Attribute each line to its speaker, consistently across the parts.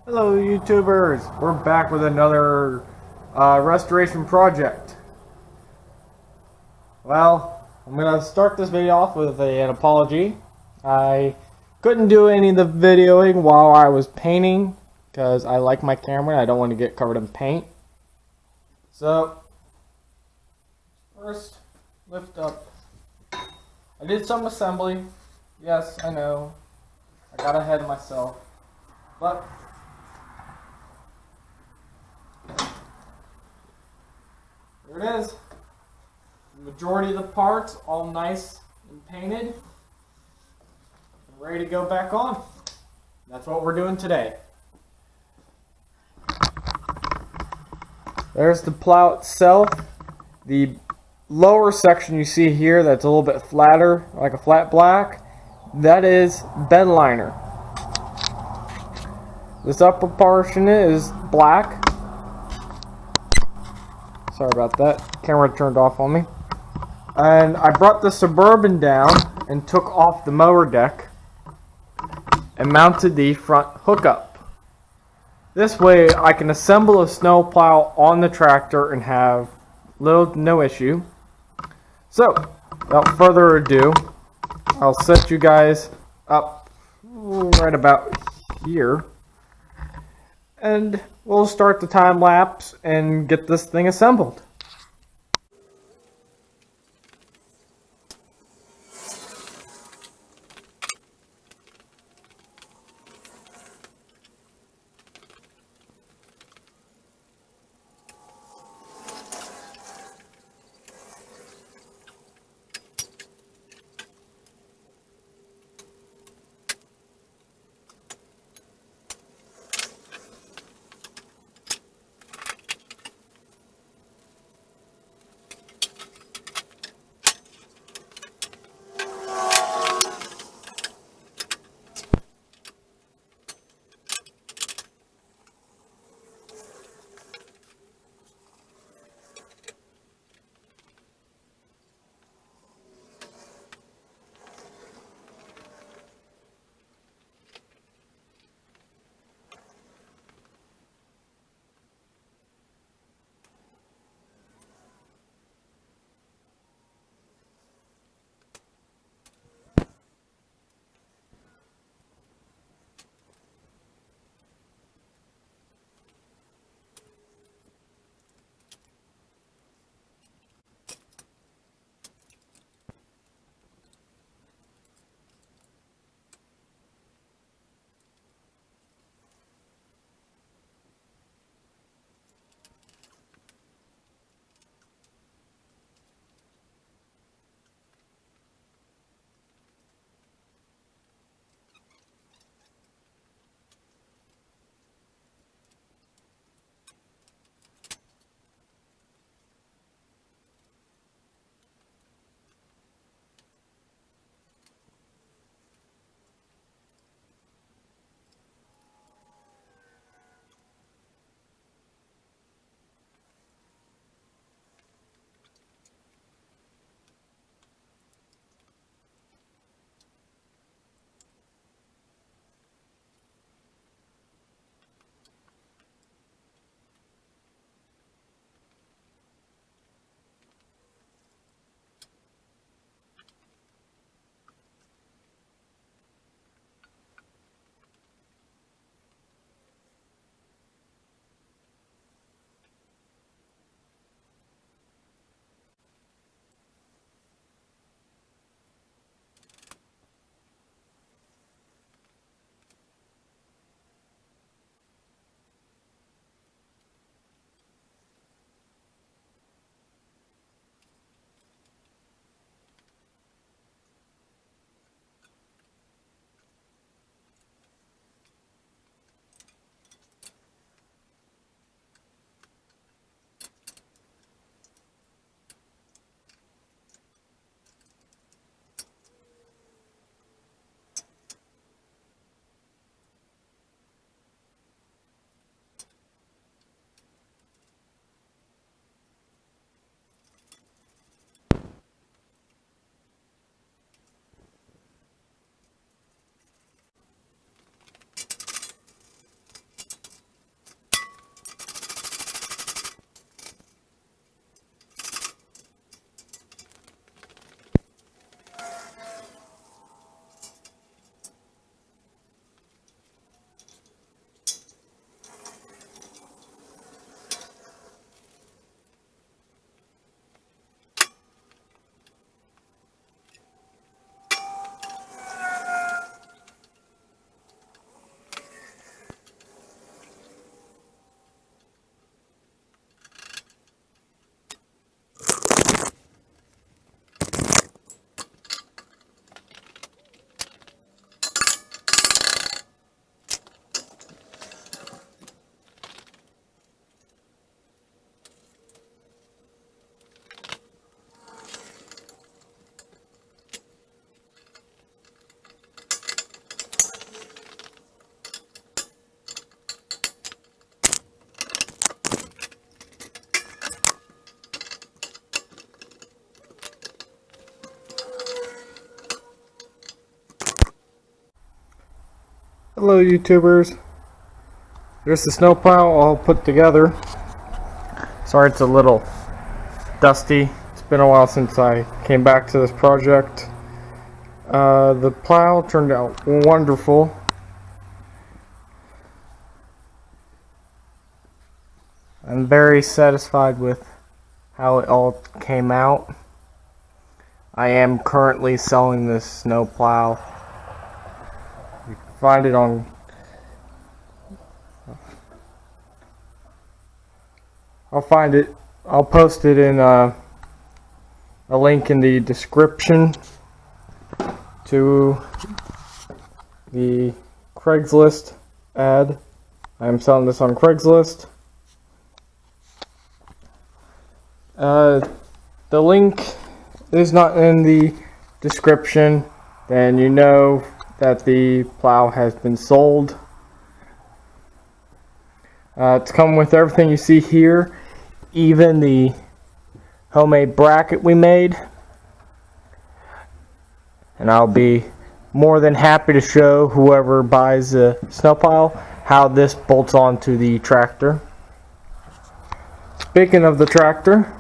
Speaker 1: Hello YouTubers, we're back with another restoration project. Well, I'm going to start this video off with an apology. I couldn't do any of the videoing while I was painting because I like my camera and I don't want to get covered in paint. So, first, lift up. I did some assembly. Yes, I know. I got ahead of myself. But there it is. The majority of the parts all nice and painted and ready to go back on. That's what we're doing today. There's the plow itself. The lower section you see here that's a little bit flatter, like a flat black, that is bed liner. This upper portion is black. Sorry about that. Camera turned off on me. And I brought the Suburban down and took off the mower deck and mounted the front hookup. This way I can assemble a snowplow on the tractor and have no issue. So, without further ado, I'll set you guys up right about here. And we'll start the time lapse and get this thing assembled. Hello YouTubers. There's the snowplow all put together. Sorry it's a little dusty. It's been a while since I came back to this project. The plow turned out wonderful. I'm very satisfied with how it all came out. I am currently selling this snowplow. You can find it on I'll post it in a link in the description to the Craigslist ad. I'm selling this on Craigslist. The link is not in the description, then you know that the plow has been sold. It's come with everything you see here, even the homemade bracket we made. And I'll be more than happy to show whoever buys a snowplow how this bolts onto the tractor. Speaking of the tractor,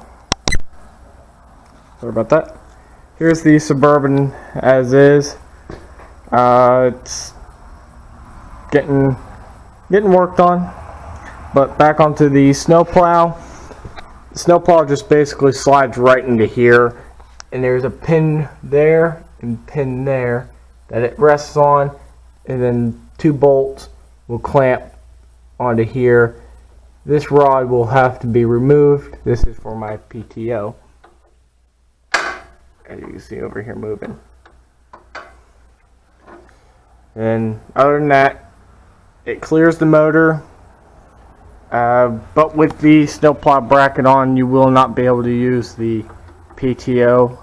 Speaker 1: sorry about that. Here's the Suburban as is. It's getting worked on. But back onto the snowplow. The snowplow just basically slides right into here, and there's a pin there and pin there that it rests on, and then 2 bolts will clamp onto here. This rod will have to be removed. This is for my PTO, as you can see over here moving. And other than that, it clears the motor. But with the snowplow bracket on, you will not be able to use the PTO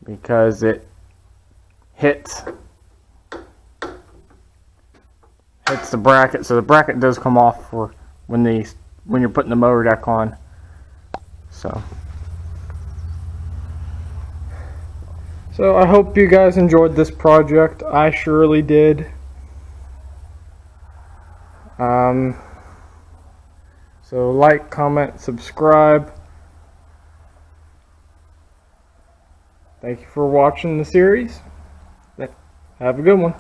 Speaker 1: because it hits the bracket. So the bracket does come off for when you're putting the motor deck on. So I hope you guys enjoyed this project. I surely did. So like, comment, subscribe. Thank you for watching the series. Have a good one.